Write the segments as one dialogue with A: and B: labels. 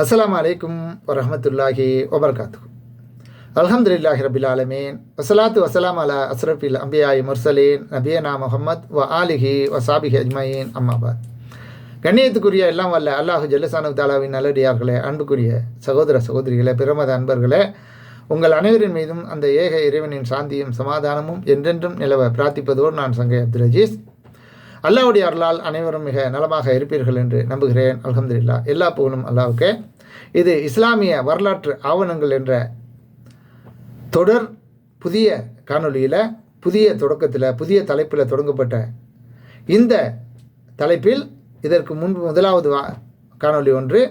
A: அஸ்ஸலாமு அலைக்கும் வரஹ்மத்துல்லாஹி வபரகாத்துஹு. அல்ஹம்துலில்லாஹி ரபில் ஆலமீன். வஸ்ஸலாத்து வஸ்ஸலாம் அலா அஸ்ரஃபில் அம்பியாய் முர்சலீன் நபியனா முஹம்மத் வ ஆலிஹி வசாபிஹி அஜ்மயீன். அம்மாபாத். கண்ணியத்துக்குரிய எல்லாம் வல்ல அல்லாஹு ஜல்லசானு தாலாவின் நல்லடியார்களே, அன்புக்குரிய சகோதர சகோதரிகளே, பிரமத அன்பர்களே, உங்கள் அனைவரின் மீதும் அந்த ஏக இறைவனின் சாந்தியும் சமாதானமும் என்றென்றும் நிலவ பிரார்த்திப்பதோடு நான் சங்கை அப்துல் அஜீஸ். அல்லாஹ்வுடைய அருளால் அனைவரும் மிக நலமாக இருப்பீர்கள் என்று நம்புகிறேன். அல்ஹம்துலில்லாஹ். எல்லா புகழும் அல்லாஹ்வுக்கே. இது இஸ்லாமிய வரலாற்று ஆவணங்கள் என்ற தொடர் புதிய காணொலியில் புதிய தொடக்கத்தில் புதிய தலைப்பில் தொடங்கப்பட்ட இந்த தலைப்பில் இதற்கு முன்பு முதலாவது காணொலி ஒன்று,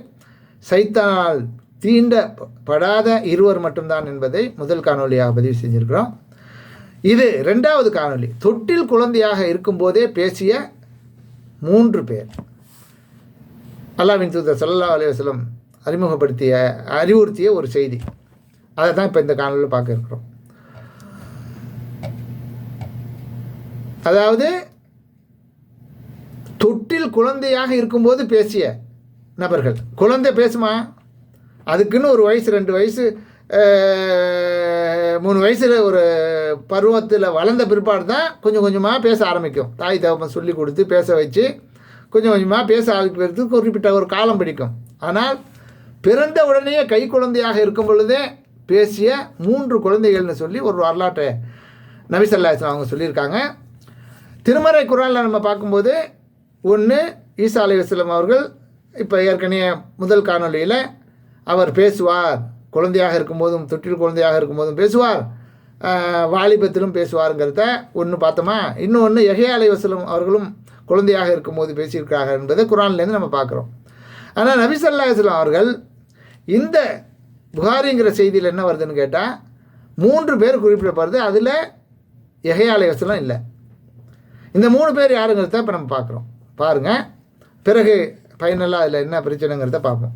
A: சைத்தானால் தீண்டப்படாத இருவர் மட்டும்தான் என்பதை முதல் காணொலியாக பதிவு செஞ்சுருக்கிறோம். இது ரெண்டாவது காணொலி. தொட்டில் குழந்தையாக இருக்கும்போதே பேசிய 3 பேர். அல்லாஹ்வின் தூதர் ஸல்லல்லாஹு அலைஹி வஸல்லம் அறிவுறுத்திய ஒரு செய்தி. அதை தான் இப்போ இந்த காணொலியில் பார்க்க இருக்கிறோம். அதாவது தொட்டில் குழந்தையாக இருக்கும்போது பேசிய நபர்கள். குழந்தை பேசுமா? அதுக்குன்னு ஒரு வயசு, 2 வயசு, 3 வயசில் ஒரு பருவத்தில் வளர்ந்த பிற்பாடு தான் கொஞ்சம் கொஞ்சமாக பேச ஆரம்பிக்கும். தாய் தகப்பன் சொல்லி கொடுத்து பேச வச்சு கொஞ்சம் கொஞ்சமாக பேச ஆரம்பிக்கிறதுக்கு குறிப்பிட்ட ஒரு காலம் பிடிக்கும். ஆனால் பிறந்த உடனே கை குழந்தையாக இருக்கும் பொழுதே பேசிய 3 குழந்தைகள்னு சொல்லி ஒரு வரலாற்றை நபி ஸல்லல்லாஹு அலைஹி வஸல்லம் அவங்க சொல்லியிருக்காங்க. திருமறை குர்ஆனில் நம்ம பார்க்கும்போது, ஒன்று ஈசா அலைஹிஸ்ஸலாம் அவர்கள், இப்போ ஏற்கனவே முதல் காணொலியில் அவர் பேசுவார், குழந்தையாக இருக்கும்போதும் தொட்டில் குழந்தையாக இருக்கும்போதும் பேசுவார், வாலிபத்திலும் பேசுவாருங்கிறத ஒன்று பார்த்தோமா. இன்னொன்று யஹ்யா அலைஹிஸ்ஸலாம் அவர்களும் குழந்தையாக இருக்கும்போது பேசியிருக்காங்க என்பதை குர்ஆன்லேருந்து நம்ம பார்க்குறோம். ஆனால் நபி ஸல்லல்லாஹு அலைஹி வஸல்லம் அவர்கள் இந்த புகாரிங்கிற செய்தியில் என்ன வருதுன்னு கேட்டால் 3 பேர் குறிப்பிடப்படுது. அதில் யஹ்யா அலைஹிஸ்ஸலாம் இல்லை. இந்த 3 பேர் யாருங்கிறத இப்போ நம்ம பார்க்குறோம். பாருங்கள், பிறகு ஃபைனலாக அதில் என்ன பிரச்சனைங்கிறத பார்ப்போம்.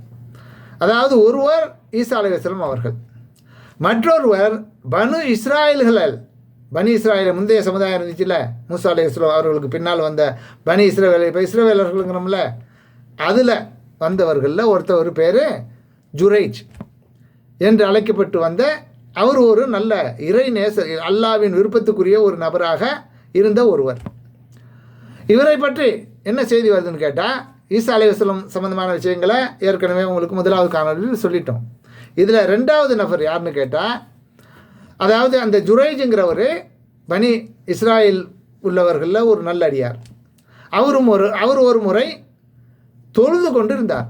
A: அதாவது ஒருவர் ஈசா அலைஹிஸ்ஸலாம் அவர்கள், மற்றொருவர் பனு இஸ்ராயல்கள். பனி இஸ்ராயல் முந்தைய சமுதாயம் இருந்துச்சுல்ல, மூசா அலைஹிஸ்ஸலாம் அவர்களுக்கு பின்னால் வந்த பனி இஸ்ரவேல், இப்போ இஸ்ரவேலர்களுங்கிறோம்ல, அதில் வந்தவர்களில் ஒருத்தவர் பேர் ஜுரைஜ் என்று அழைக்கப்பட்டு வந்த அவர் ஒரு நல்ல இறை நேசர், அல்லாஹ்வின் விருப்பத்துக்குரிய ஒரு நபராக இருந்த ஒருவர். இவரை பற்றி என்ன செய்தி வருதுன்னு கேட்டால், ஈசா அலைஹிஸ்ஸலாம் சம்பந்தமான விஷயங்களை ஏற்கனவே உங்களுக்கு முதலாவது காணொலியில் சொல்லிட்டோம். இதில் 2வது நபர் யாருன்னு கேட்டால், அதாவது அந்த ஜுரைஜுங்கிறவர் பனி இஸ்ராயில் உள்ளவர்களில் ஒரு நல்ல அடியார். அவர் ஒரு முறை தொழுது கொண்டு இருந்தார்.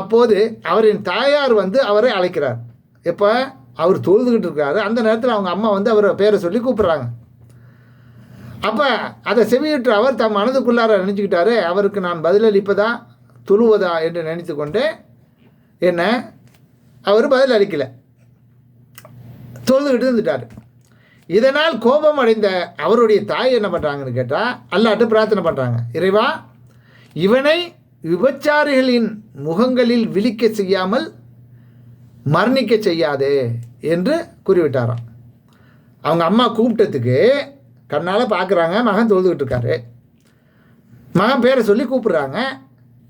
A: அப்போது அவரின் தாயார் அவரை அழைக்கிறார். எப்போ அவர் தொழுதுகிட்டு இருக்கிறாரு, அந்த நேரத்தில் அவங்க அம்மா அவரை பேரை சொல்லி கூப்பிட்றாங்க. அப்போ அதை செவியிட்டு அவர் தம் மனதுக்குள்ளார நினச்சிக்கிட்டாரு, அவருக்கு நான் பதிலளிப்பதா தொழுவதா என்று நினைத்து கொண்டு என்ன அவர் பதில் அளிக்கலை, தொழுதுகிட்டு இருந்துட்டார். இதனால் கோபம் அடைந்த அவருடைய தாய் என்ன பண்ணுறாங்கன்னு கேட்டால், அல்லாஹ்ட்ட பிரார்த்தனை பண்ணுறாங்க, இறைவா, இவனை விபச்சாரிகளின் முகங்களில் விழிக்க செய்யாமல் மரணிக்க செய்யாதே என்று கூறிவிட்டாராம். அவங்க அம்மா கூப்பிட்டதுக்கு கண்ணால் பார்க்குறாங்க, மகன் தொழுதுகிட்டு இருக்காரு, மகன் பேரை சொல்லி கூப்பிட்றாங்க,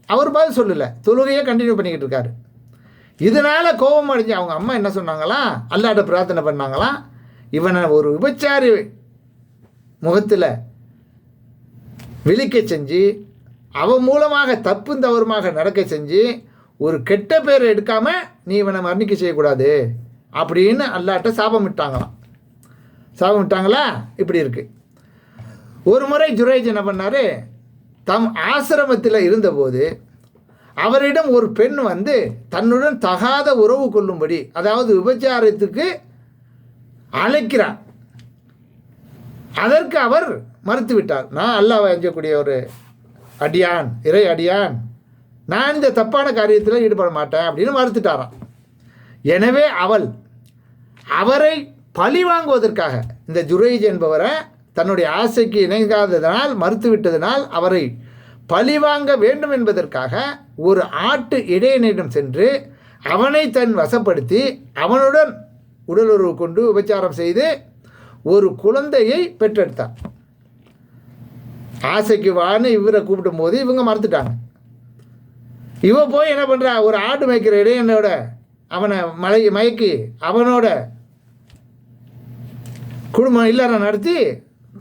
A: அவர் பதில் சொல்லலை, தொழுகையை கண்டினியூ பண்ணிக்கிட்டு இருக்காரு. இதனால் கோபம் அடைஞ்சு அவங்க அம்மா என்ன சொன்னாங்களாம், அல்லாஹ்ட்ட பிரார்த்தனை பண்ணாங்களாம், இவனை ஒரு விபச்சாரி முகத்தில் விழிக்க செஞ்சு அவன் மூலமாக தப்பும் தவறுமாக நடக்க செஞ்சு ஒரு கெட்ட பேரை எடுக்காமல் நீ இவனை மரணிக்க செய்யக்கூடாது அப்படின்னு அல்லாஹ்ட்ட சாபம் விட்டாங்களா. இப்படி இருக்குது. ஒரு முறை ஜுரைஜ் என்ன பண்ணார், தம் ஆசிரமத்தில் இருந்தபோது அவரிடம் ஒரு பெண் தன்னுடன் தகாத உறவு கொள்ளும்படி, அதாவது விபச்சாரத்துக்கு அழைக்கிறார். அதற்கு அவர் மறுத்துவிட்டார். நான் அல்லாஹ்வை அஞ்சக்கூடிய ஒரு அடியான், இறை அடியான், நான் இந்த தப்பான காரியத்தில் ஈடுபட மாட்டேன் அப்படின்னு மறுத்துட்டாராம். எனவே அவரை பழி வாங்குவதற்காக இந்த ஜுரைஜ் என்பவரை தன்னுடைய ஆசைக்கு இணங்காததனால், மறுத்துவிட்டதனால் அவரை பழிவாங்க வேண்டும் என்பதற்காக ஒரு ஆட்டு இடையனிடம் சென்று அவனை தன் வசப்படுத்தி அவனுடன் உடலுறவு கொண்டு விபச்சாரம் செய்து ஒரு குழந்தையை பெற்றெடுத்தார். ஆசைக்கு வான்னு இவரை கூப்பிடும் போது இவங்க மறுத்துட்டாங்க. இவ போய் என்ன பண்ணுறா, ஒரு ஆடு மேய்க்கிற இடையனோட அவனை மயக்கி அவனோட குடும்பம் இல்லறம் நடத்தி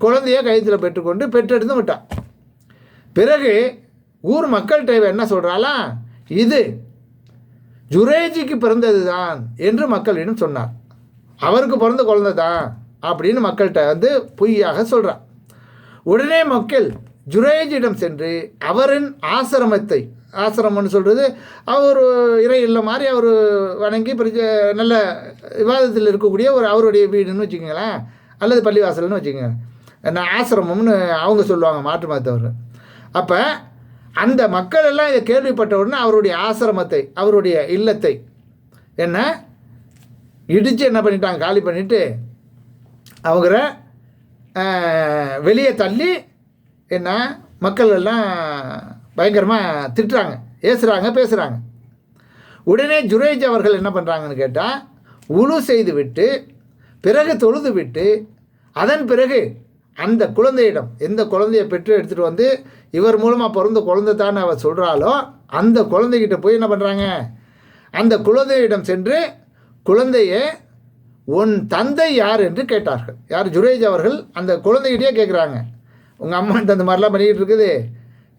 A: குழந்தைய கயிற்றில் பெற்றுக்கொண்டு பெற்றெடுத்து விட்டான். பிறகு ஊர் மக்கள்கிட்ட என்ன சொல்கிறாலாம், இது ஜுரேஜிக்கு பிறந்தது தான் என்று மக்களிடம் சொன்னார். அவருக்கு பிறந்த குழந்தை தான் அப்படின்னு மக்கள்கிட்ட பொய்யாக சொல்கிறார். உடனே மக்கள் ஜுரேஜிடம் சென்று அவரின் ஆசிரமத்தை, ஆசிரமம்னு சொல்கிறது அவர் இறை இல்லை மாதிரி அவர் வணங்கி நல்ல விவாதத்தில் இருக்கக்கூடிய ஒரு அவருடைய வீடுன்னு வச்சுக்கோங்களேன், அல்லது பள்ளிவாசல்னு வச்சுக்கோங்க, நான் ஆசிரமம்னு அவங்க சொல்லுவாங்க மாற்று மதத்தவர். அப்போ அந்த மக்கள் எல்லாம் இதை கேள்விப்பட்ட உடனே அவருடைய ஆசிரமத்தை, அவருடைய இல்லத்தை என்ன இடித்து என்ன பண்ணிட்டாங்க, காலி பண்ணிவிட்டு அவங்கள வெளியே தள்ளி என்ன மக்கள் எல்லாம் பயங்கரமாக திட்டுறாங்க, ஏசுகிறாங்க, பேசுகிறாங்க. உடனே ஜுரேஜ் அவர்கள் என்ன பண்ணுறாங்கன்னு கேட்டால் உழு செய்து விட்டு பிறகு தொழுது விட்டு அதன் பிறகு அந்த குழந்தையிடம், எந்த குழந்தையை பெற்று எடுத்துகிட்டு வந்து இவர் மூலமாக பிறந்த குழந்தை தான் அவர் சொல்கிறாலோ அந்த குழந்தைகிட்ட போய் என்ன பண்ணுறாங்க, அந்த குழந்தையிடம் சென்று குழந்தையை உன் தந்தை யார் என்று கேட்டார்கள். யார்? ஜுரேஜ் அவர்கள் அந்த குழந்தைகிட்டே கேட்குறாங்க, உங்கள் அம்மான்ட்டு அந்த மாதிரிலாம் பண்ணிக்கிட்டு இருக்குது,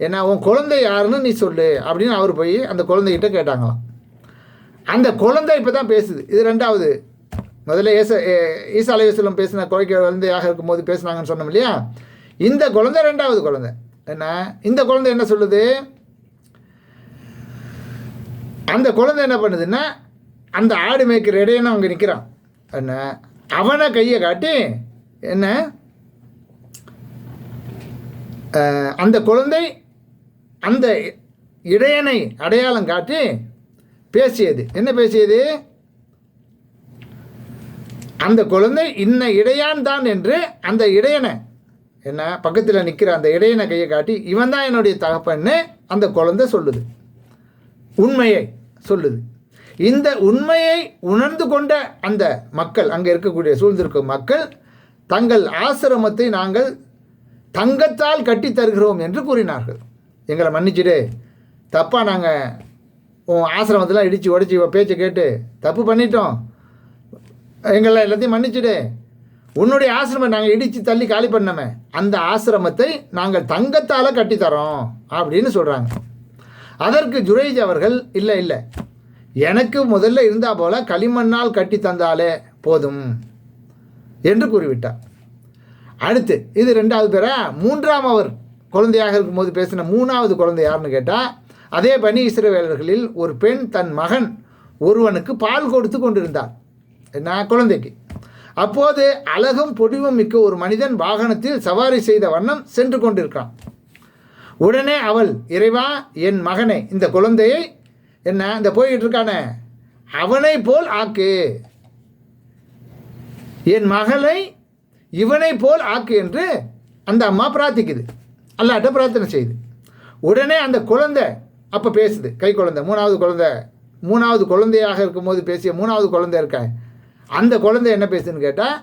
A: ஏன்னா உன் குழந்தை யாருன்னு நீ சொல்லு அப்படின்னு அவர் போய் அந்த குழந்தைகிட்ட கேட்டாங்களாம். அந்த குழந்தை இப்போ தான் பேசுது. இது ரெண்டாவது. முதல்ல ஈசா அலைஹிஸ்ஸலாம் பேசின குழந்தையாக இருக்கும்போது பேசினாங்கன்னு சொன்னோம் இல்லையா, இந்த குழந்தை ரெண்டாவது குழந்தை. என்ன இந்த குழந்தை என்ன சொல்லுது, அந்த குழந்தை என்ன பண்ணுதுன்னா அந்த ஆடு மேய்க்கிற இடையன்னு அவங்க நிற்கிறான், என்ன அவனை கையை காட்டி என்ன அந்த குழந்தை அந்த இடையனை அடையாளம் காட்டி பேசியது. என்ன பேசியது? அந்த குழந்தை இன்ன இடையான் தான் என்று அந்த இடையனை என்ன பக்கத்தில் நிற்கிற அந்த இடையனை கையை காட்டி இவன் தான் என்னுடைய தகப்பன்னு அந்த குழந்தை சொல்லுது, உண்மையை சொல்லுது. இந்த உண்மையை உணர்ந்து கொண்ட அந்த மக்கள், அங்கே இருக்கக்கூடிய சூழ்ந்திருக்கும் மக்கள், தங்கள் ஆசிரமத்தை நாங்கள் தங்கத்தால் கட்டி தருகிறோம் என்று கூறினார்கள். எங்களை மன்னிச்சிடு, தப்பாக நாங்கள் உன் ஆசிரமத்தில் இடித்து உடச்சி பேச்சை கேட்டு தப்பு பண்ணிட்டோம், எங்களை எல்லாத்தையும் மன்னிச்சிடு, உன்னுடைய ஆசிரமம் நாங்கள் இடித்து தள்ளி காலி பண்ணோமே அந்த ஆசிரமத்தை நாங்கள் தங்கத்தால் கட்டித்தரோம் அப்படின்னு சொல்கிறாங்க. அதற்கு ஜுரேஜ் அவர்கள் இல்லை இல்லை, எனக்கு முதல்ல இருந்தால் போல் களிமண்ணால் கட்டி தந்தாலே போதும் என்று கூறிவிட்டார். அடுத்து இது ரெண்டாவது பேரா. மூன்றாம் அவர் குழந்தையாக இருக்கும்போது பேசின மூணாவது குழந்தை யாருன்னு கேட்டால், அதே பனி இஸ்ரவேலர்களில் ஒரு பெண் தன் மகன் ஒருவனுக்கு பால் கொடுத்து கொண்டிருந்தார், என்ன குழந்தைக்கு. அப்போது அழகும் பொடிவும் மிக்க ஒரு மனிதன் வாகனத்தில் சவாரி செய்த வண்ணம் சென்று கொண்டிருக்கான். உடனே அவள், இறைவா என் மகனை, இந்த குழந்தையை என்ன இந்த போய்கிட்டு இருக்கானே அவனை போல் ஆக்கு, என் மகளை இவனை போல் ஆக்கு என்று அந்த அம்மா பிரார்த்திக்குது, அல்லாட்ட பிரார்த்தனை செய்யுது. உடனே அந்த குழந்தை அப்போ பேசுது, கை குழந்தை, மூணாவது குழந்தையாக இருக்கும்போது பேசிய மூணாவது குழந்தை இருக்க அந்த குழந்தை என்ன பேசுதுன்னு கேட்டால்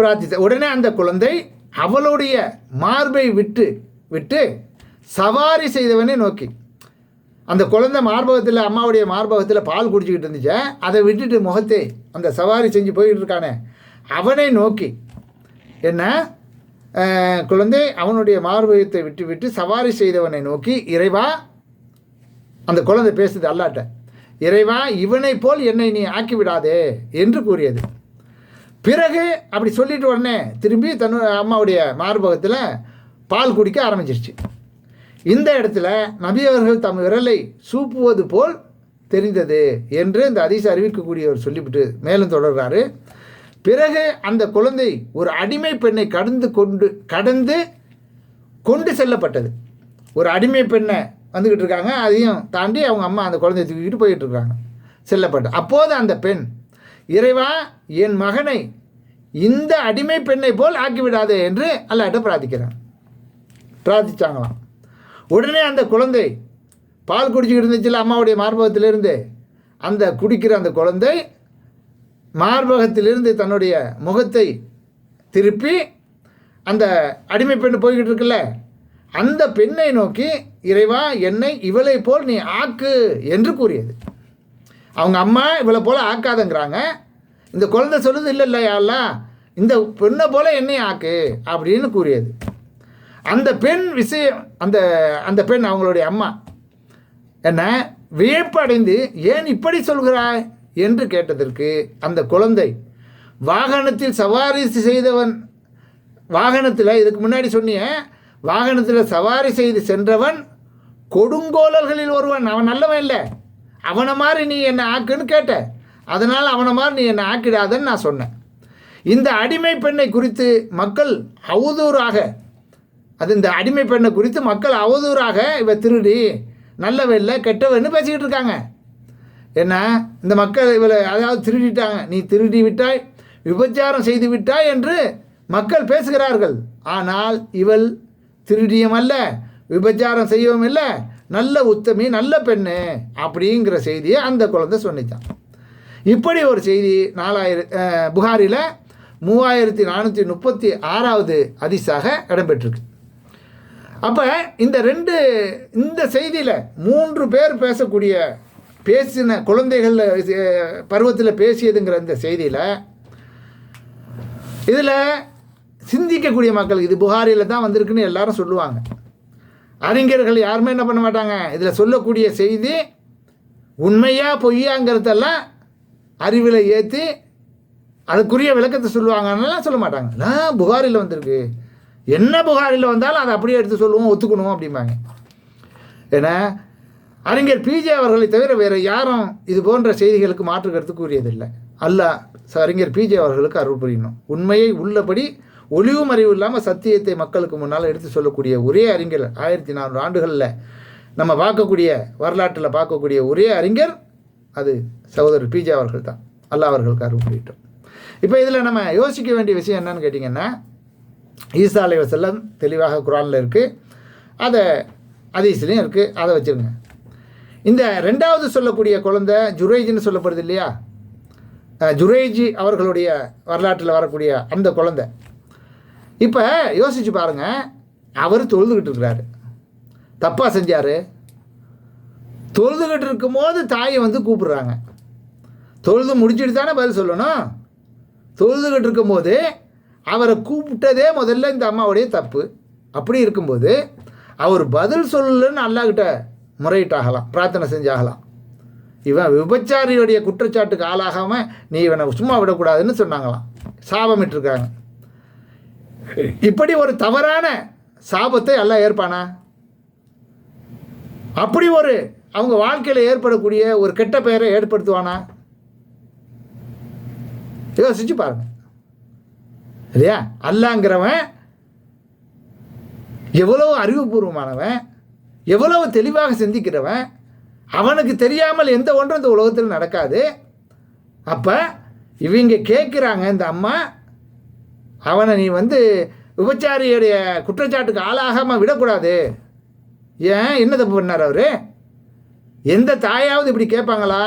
A: பிரார்த்தித்த. உடனே அந்த குழந்தை அவளுடைய மார்பை விட்டு சவாரி செய்தவனை நோக்கி, அந்த குழந்தை மார்பகத்தில், அம்மாவுடைய மார்பகத்தில் பால் குடிச்சிக்கிட்டு இருந்துச்சு, அதை விட்டுட்டு முகத்தை அந்த சவாரி செஞ்சு போய்கிட்டு இருக்கானே அவனை நோக்கி, என்ன குழந்தை அவனுடைய மார்பகத்தை விட்டு சவாரி செய்தவனை நோக்கி, இறைவா, அந்த குழந்தை பேசுது அல்லாட்ட, இறைவா இவனை போல் என்னை நீ ஆக்கிவிடாதே என்று கூறியது. பிறகு அப்படி சொல்லிட்டு உடனே திரும்பி அம்மாவுடைய மார்பகத்தில் பால் குடிக்க ஆரம்பிச்சிருச்சு. இந்த இடத்துல நபி அவர்கள் தம் விரலை சூப்புவது போல் தெரிந்தது என்று இந்த ஹதீஸ் அறிவிக்கக்கூடியவர் சொல்லிவிட்டு மேலும் தொடர்கிறாரு. பிறகு அந்த குழந்தை ஒரு அடிமை பெண்ணை கடந்து கொண்டு செல்லப்பட்டது. ஒரு அடிமை பெண்ணை வந்துக்கிட்டு இருக்காங்க, அதையும் தாண்டி அவங்க அம்மா அந்த குழந்தையை தூக்கிட்டு போயிட்டு இருக்காங்க, செல்லப்பட்டு. அப்போது அந்த பெண், இறைவா என் மகனை இந்த அடிமை பெண்ணை போல் ஆக்கிவிடாதே என்று அல்லாட்ட பிரார்த்திச்சாங்களாம். உடனே அந்த குழந்தை பால் குடிச்சிக்கிட்டு இருந்துச்சுல அம்மாவுடைய மார்பகத்திலிருந்து, அந்த குடிக்கிற அந்த குழந்தை மார்பகத்திலிருந்து தன்னுடைய முகத்தை திருப்பி அந்த அடிமை பெண்ணு போய்கிட்டு இருக்குல்ல அந்த பெண்ணை நோக்கி, இறைவா என்னை இவளை போல் நீ ஆக்கு என்று கூறியது. அவங்க அம்மா இவளை போல் ஆக்காதங்கிறாங்க. இந்த குழந்தை சொல்லுது இல்லை இல்லை யாரெல்லாம் இந்த பெண்ணை போல் என்னை ஆக்கு அப்படின்னு கூறியது. அந்த பெண் விஷயம் அந்த பெண் அவங்களுடைய அம்மா என்ன வியப்படைந்து ஏன் இப்படி சொல்கிறாய் என்று கேட்டதற்கு அந்த குழந்தை வாகனத்தில் சவாரி செய்தவன் வாகனத்தில் இதுக்கு முன்னாடி சொன்னிய வாகனத்தில் சவாரி செய்து சென்றவன் கொடுங்கோலர்களில் ஒருவன், அவன் நல்லவன் இல்லை, அவனை மாதிரி நீ என்னை ஆக்குன்னு கேட்ட, அதனால் அவனை மாதிரி நீ என்னை ஆக்கிடாதன்னு நான் சொன்னேன். இந்த அடிமை பெண்ணை குறித்து மக்கள் அவதூறாக இந்த அடிமை பெண்ணை குறித்து மக்கள் அவதூறாக இவ திருடி நல்லவன் இல்லை கெட்டவன்னு பேசிக்கிட்டு இருக்காங்க. என்ன இந்த மக்கள் இவளை அதாவது திருடிட்டாங்க, நீ திருடி விட்டாய், விபச்சாரம் செய்து விட்டாய் என்று மக்கள் பேசுகிறார்கள். ஆனால் இவள் திருடியும் அல்ல, விபச்சாரம் செய்யவும் இல்லை, நல்ல உத்தமி, நல்ல பெண்ணு அப்படிங்கிற செய்தியை அந்த குழந்தை சொன்னிச்சான். இப்படி ஒரு செய்தி புகாரில் 3436வது ஹதீஸாக இடம்பெற்றிருக்கு. அப்போ இந்த செய்தியில் 3 பேர் பேசின குழந்தைகள் பருவத்தில் பேசியதுங்கிற இந்த செய்தியில் இதில் சிந்திக்கக்கூடிய மக்கள் இது புகாரியில் தான் வந்திருக்குன்னு எல்லாரும் சொல்லுவாங்க. அறிஞர்கள் யாருமே என்ன பண்ண மாட்டாங்க, இதில் சொல்லக்கூடிய செய்தி உண்மையா பொய்யாங்கிறதெல்லாம் அறிவில் ஏற்றி அதுக்குரிய விளக்கத்தை சொல்லுவாங்கன்னெல்லாம் சொல்ல மாட்டாங்க. நான் புகாரில் வந்திருக்கு, என்ன புகாரில் வந்தாலும் அதை அப்படியே எடுத்து சொல்லுவோம், ஒத்துக்கணும் அப்படிம்பாங்க. ஏன்னா அறிஞர் பிஜே அவர்களை தவிர வேறு யாரும் இது போன்ற செய்திகளுக்கு மாற்று கருத்து கூறியதில்லை. அல்லாஹ் அறிஞர் பிஜே அவர்களுக்கு அருள் புரியணும். உண்மையை உள்ளபடி ஒளிவும் அறிவு இல்லாமல் சத்தியத்தை மக்களுக்கு முன்னால் எடுத்து சொல்லக்கூடிய ஒரே அறிஞர் 1400 ஆண்டுகளில் நம்ம பார்க்கக்கூடிய வரலாற்றில் பார்க்கக்கூடிய ஒரே அறிஞர் அது சகோதரர் பிஜே அவர்கள் தான். அல்லாஹ் அவர்களுக்கு அருள் புரியட்டும். இப்போ இதில் நம்ம யோசிக்க வேண்டிய விஷயம் என்னன்னு கேட்டிங்கன்னா, ஈசா அலைஹிஸ்ஸலாம் தெளிவாக குர்ஆனில் இருக்குது, அதை ஹதீஸ்லையும் இருக்குது, அதை வச்சுருங்க. இந்த 2வது சொல்லக்கூடிய குழந்தை ஜுரைஜின்னு சொல்லப்படுது இல்லையா, ஜுரைஜி அவர்களுடைய வரலாற்றில் வரக்கூடிய அந்த குழந்தை, இப்போ யோசித்து பாருங்கள், அவர் தொழுதுகிட்டு இருக்கிறாரு, தப்பாக செஞ்சார். தொழுதுகிட்டு இருக்கும்போது தாயை கூப்பிடுறாங்க. தொழுது முடிச்சுட்டு தானே பதில் சொல்லணும். தொழுதுகிட்டு இருக்கும்போது அவரை கூப்பிட்டதே முதல்ல இந்த அம்மாவுடைய தப்பு. அப்படி இருக்கும்போது அவர் பதில் சொல்லலன்னு அல்லாஹ்கிட்ட முறையிட்டாகலாம், பிரார்த்தனை செஞ்சாகலாம். இவன் விபச்சாரியுடைய குற்றச்சாட்டுக்கு ஆளாகாமல் நீ இவனை சும்மா விடக்கூடாதுன்னு சொன்னாங்களாம், சாபமிட்டிருக்காங்க. இப்படி ஒரு தவறான சாபத்தை அல்லாஹ் ஏற்பானா? அப்படி ஒரு அவங்க வாழ்க்கையில் ஏற்படக்கூடிய ஒரு கெட்ட பெயரை ஏற்படுத்துவானா? யோசிச்சு பாருங்க இல்லையா? அல்லாங்கிறவன் எவ்வளவு அறிவுபூர்வமானவன், எவ்வளவு தெளிவாக சிந்திக்கிறவன், அவனுக்கு தெரியாமல் எந்த ஒன்றும் இந்த உலகத்தில் நடக்காது. அப்போ இவங்க கேட்குறாங்க, இந்த அம்மா அவனை நீ விபச்சாரியுடைய குற்றச்சாட்டுக்கு ஆளாகாமல் விடக்கூடாது. ஏன், என்ன தப்பு பண்ணார் அவர்? எந்த தாயாவது இப்படி கேட்பாங்களா?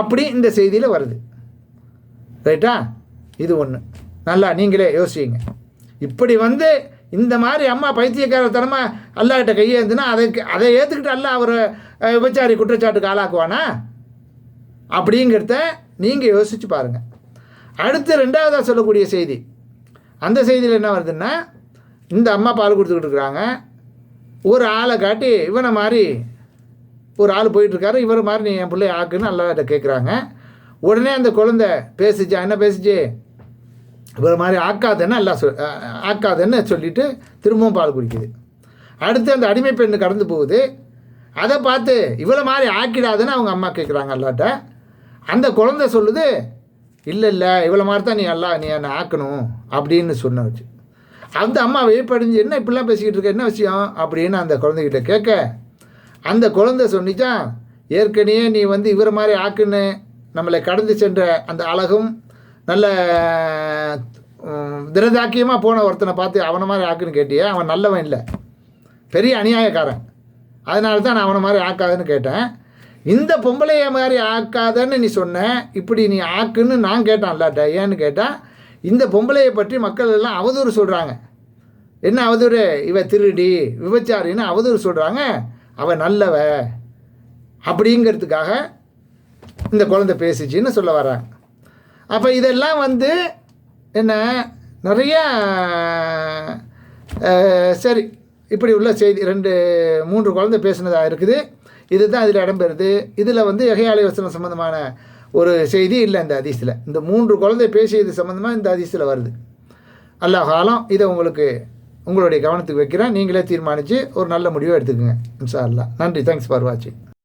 A: அப்படி இந்த செய்தியில் வருது. ரைட்டா? இது ஒன்று நல்லா நீங்களே யோசிங்க. இப்படி இந்த மாதிரி அம்மா பைத்தியக்காரத்தனமாக அல்லாஹ்கிட்ட கையேந்துனா அதை ஏற்றுக்கிட்டு அல்லாஹ் அவர் விபச்சாரி குற்றச்சாட்டுக்கு ஆளாக்குவானா? அப்படிங்கிறத நீங்கள் யோசித்து பாருங்கள். அடுத்து 2வதாக சொல்லக்கூடிய செய்தி, அந்த செய்தியில் என்ன வருதுன்னா, இந்த அம்மா பால் கொடுத்துக்கிட்டு இருக்கிறாங்க. ஒரு ஆளை காட்டி இவனை மாதிரி ஒரு ஆள் போயிட்டுருக்காரு, இவர் மாதிரி நீ என் பிள்ளை ஆக்குன்னு அல்லாஹ்கிட்ட கேட்குறாங்க. உடனே அந்த குழந்தை பேசிச்சா, என்ன பேசிச்சு? இவர் மாதிரி ஆக்காதன்னு சொல்லிவிட்டு திரும்பவும் பால் குடிக்குது. அடுத்து அந்த அடிமை பெண்ணு கடந்து போகுது, அதை பார்த்து இவ்வளோ மாதிரி ஆக்கிடாதுன்னு அவங்க அம்மா கேட்குறாங்க அல்லாட்ட. அந்த குழந்தை சொல்லுது, இல்லை இவ்வளோ மாதிரி தான் நீ என்னை ஆக்கணும் அப்படின்னு சொன்னச்சு. அந்த அம்மா வியப்படைஞ்சு என்ன இப்படிலாம் பேசிக்கிட்டு இருக்க, என்ன விஷயம் அப்படின்னு அந்த குழந்தைகிட்ட கேட்க, அந்த குழந்தை சொன்னிச்சான், ஏற்கனவே நீ இவரை மாதிரி ஆக்குன்னு நம்மளை கடந்து சென்ற அந்த அழகும் நல்ல திரதாக்கியமாக போன ஒருத்தனை பார்த்து அவனை மாதிரி ஆக்குன்னு கேட்டியே, அவன் நல்லவன் இல்லை, பெரிய அநியாயக்காரன், அதனால தான் நான் அவனை மாதிரி ஆக்காதுன்னு கேட்டேன். இந்த பொம்பளைய மாதிரி ஆக்காதன்னு நீ சொன்ன, இப்படி நீ ஆக்குன்னு நான் கேட்டான் இல்லாட்ட. ஏன்னு கேட்டால், இந்த பொம்பளையை பற்றி மக்கள் எல்லாம் அவதூறு சொல்கிறாங்க. என்ன அவதூறு, இவ திருடி விபச்சாரின்னு அவதூறு சொல்கிறாங்க, அவன் நல்லவ அப்படிங்கிறதுக்காக இந்த குழந்தை பேசிச்சின்னு சொல்ல வர்றாங்க. அப்போ இதெல்லாம் வந்து என்ன நிறையா சரி இப்படி உள்ள செய்தி 2-3 குழந்தை பேசினதாக இருக்குது. இதுதான் இதில் இடம்பெறுது. இதில் வந்து எகையாலை வசனம் சம்மந்தமான ஒரு செய்தி இல்லை இந்த ஹதீஸில். இந்த 3 குழந்தை பேசியது சம்மந்தமாக இந்த ஹதீஸில் வருது. அல்லாஹ் ஆலம். இதை உங்களுடைய கவனத்துக்கு வைக்கிறேன். நீங்களே தீர்மானித்து ஒரு நல்ல முடிவை எடுத்துக்கோங்க இன்ஷா அல்லாஹ். நன்றி. தேங்க்ஸ் ஃபார் வாட்சிங்.